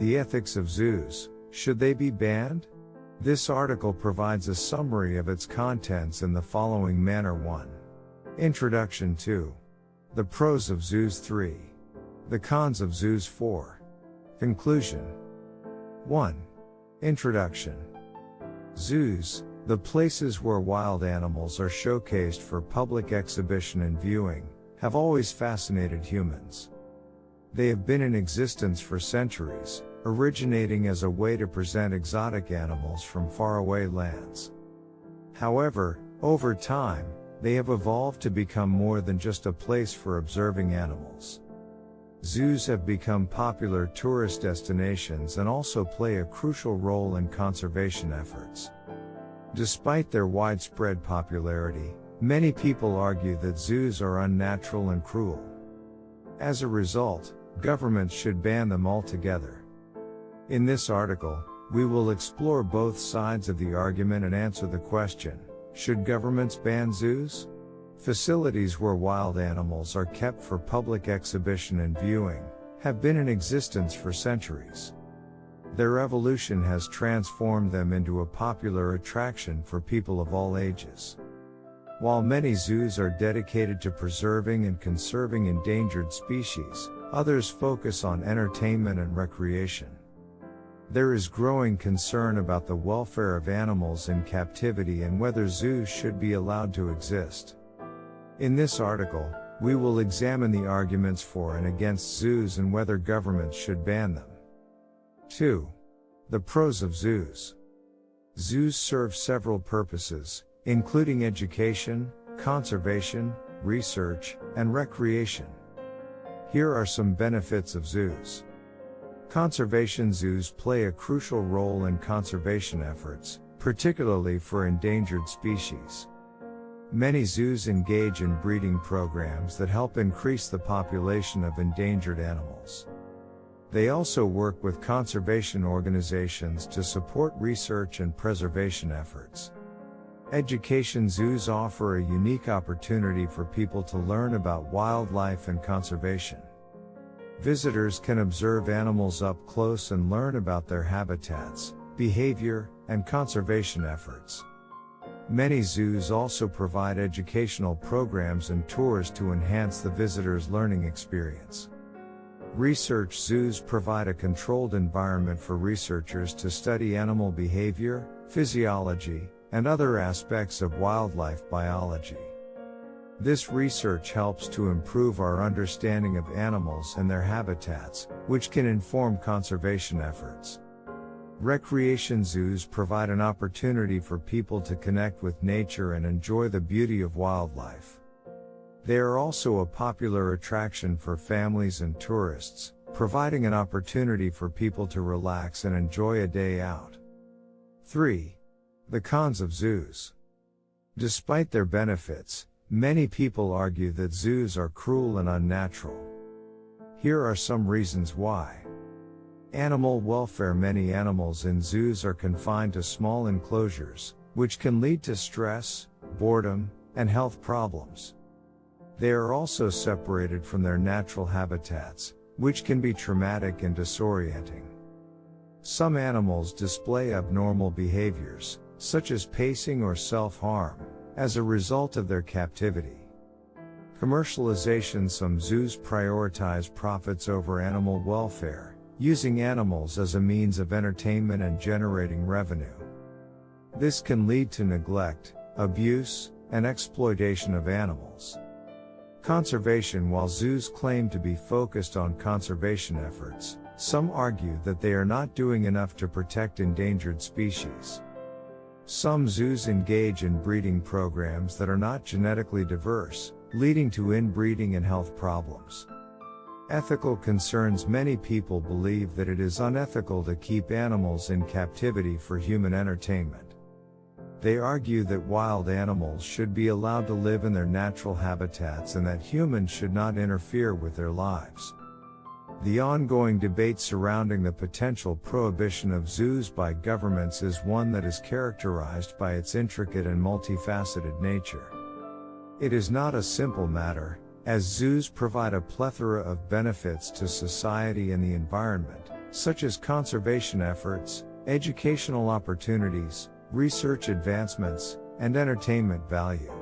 The ethics of zoos, should they be banned? This article provides a summary of its contents in the following manner. 1. Introduction. 2. The pros of zoos. 3. The cons of zoos. 4. Conclusion. 1. Introduction. Zoos, the places where wild animals are showcased for public exhibition and viewing, have always fascinated humans. They have been in existence for centuries, originating as a way to present exotic animals from faraway lands. However, over time, they have evolved to become more than just a place for observing animals. Zoos have become popular tourist destinations and also play a crucial role in conservation efforts. Despite their widespread popularity, many people argue that zoos are unnatural and cruel. As a result, governments should ban them altogether. In this article, we will explore both sides of the argument and answer the question, should governments ban zoos? Facilities where wild animals are kept for public exhibition and viewing have been in existence for centuries. Their evolution has transformed them into a popular attraction for people of all ages. While many zoos are dedicated to preserving and conserving endangered species, others focus on entertainment and recreation. There is growing concern about the welfare of animals in captivity and whether zoos should be allowed to exist. In this article, we will examine the arguments for and against zoos and whether governments should ban them. 2. The pros of zoos. Zoos serve several purposes, including education, conservation, research, and recreation. Here are some benefits of zoos. Conservation. Zoos play a crucial role in conservation efforts, particularly for endangered species. Many zoos engage in breeding programs that help increase the population of endangered animals. They also work with conservation organizations to support research and preservation efforts. Education. Zoos offer a unique opportunity for people to learn about wildlife and conservation. Visitors can observe animals up close and learn about their habitats, behavior, and conservation efforts. Many zoos also provide educational programs and tours to enhance the visitor's learning experience. Research. Zoos provide a controlled environment for researchers to study animal behavior, physiology, and other aspects of wildlife biology. This research helps to improve our understanding of animals and their habitats, which can inform conservation efforts. Recreation. Zoos provide an opportunity for people to connect with nature and enjoy the beauty of wildlife. They are also a popular attraction for families and tourists, providing an opportunity for people to relax and enjoy a day out. 3. The cons of zoos. Despite their benefits, many people argue that zoos are cruel and unnatural. Here are some reasons why. Animal welfare. Many animals in zoos are confined to small enclosures, which can lead to stress, boredom, and health problems. They are also separated from their natural habitats, which can be traumatic and disorienting. Some animals display abnormal behaviors, such as pacing or self-harm, as a result of their captivity. Commercialization. Some zoos prioritize profits over animal welfare, using animals as a means of entertainment and generating revenue. This can lead to neglect, abuse, and exploitation of animals. Conservation. While zoos claim to be focused on conservation efforts, some argue that they are not doing enough to protect endangered species. Some zoos engage in breeding programs that are not genetically diverse, leading to inbreeding and health problems. Ethical concerns. Many people believe that it is unethical to keep animals in captivity for human entertainment. They argue that wild animals should be allowed to live in their natural habitats and that humans should not interfere with their lives. The ongoing debate surrounding the potential prohibition of zoos by governments is one that is characterized by its intricate and multifaceted nature. It is not a simple matter, as zoos provide a plethora of benefits to society and the environment, such as conservation efforts, educational opportunities, research advancements, and entertainment value.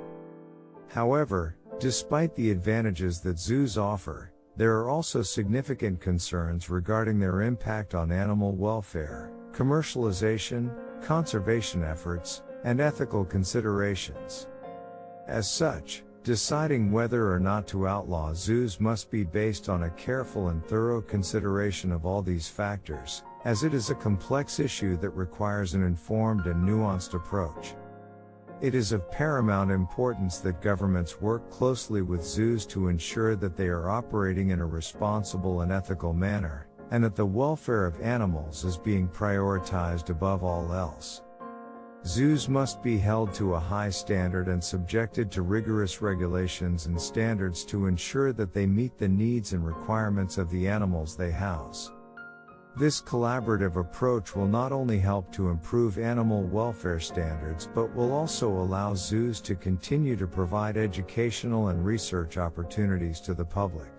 However, despite the advantages that zoos offer, there are also significant concerns regarding their impact on animal welfare, commercialization, conservation efforts, and ethical considerations. As such, deciding whether or not to outlaw zoos must be based on a careful and thorough consideration of all these factors, as it is a complex issue that requires an informed and nuanced approach. It is of paramount importance that governments work closely with zoos to ensure that they are operating in a responsible and ethical manner, and that the welfare of animals is being prioritized above all else. Zoos must be held to a high standard and subjected to rigorous regulations and standards to ensure that they meet the needs and requirements of the animals they house. This collaborative approach will not only help to improve animal welfare standards but will also allow zoos to continue to provide educational and research opportunities to the public.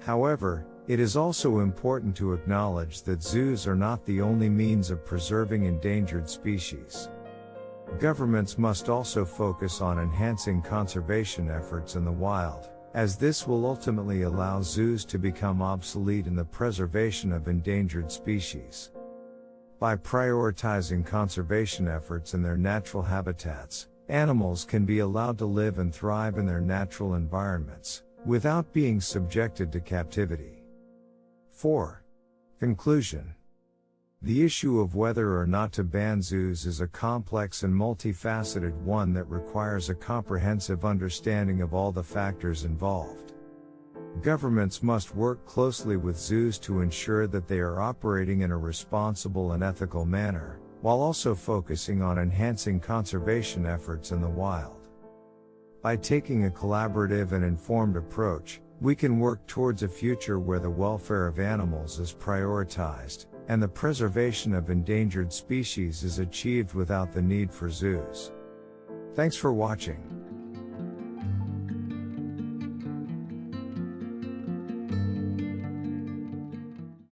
However, it is also important to acknowledge that zoos are not the only means of preserving endangered species. Governments must also focus on enhancing conservation efforts in the wild, as this will ultimately allow zoos to become obsolete in the preservation of endangered species. By prioritizing conservation efforts in their natural habitats, animals can be allowed to live and thrive in their natural environments, without being subjected to captivity. 4. Conclusion. The issue of whether or not to ban zoos is a complex and multifaceted one that requires a comprehensive understanding of all the factors involved. Governments must work closely with zoos to ensure that they are operating in a responsible and ethical manner, while also focusing on enhancing conservation efforts in the wild. By taking a collaborative and informed approach, we can work towards a future where the welfare of animals is prioritized, and the preservation of endangered species is achieved without the need for zoos. Thanks for watching.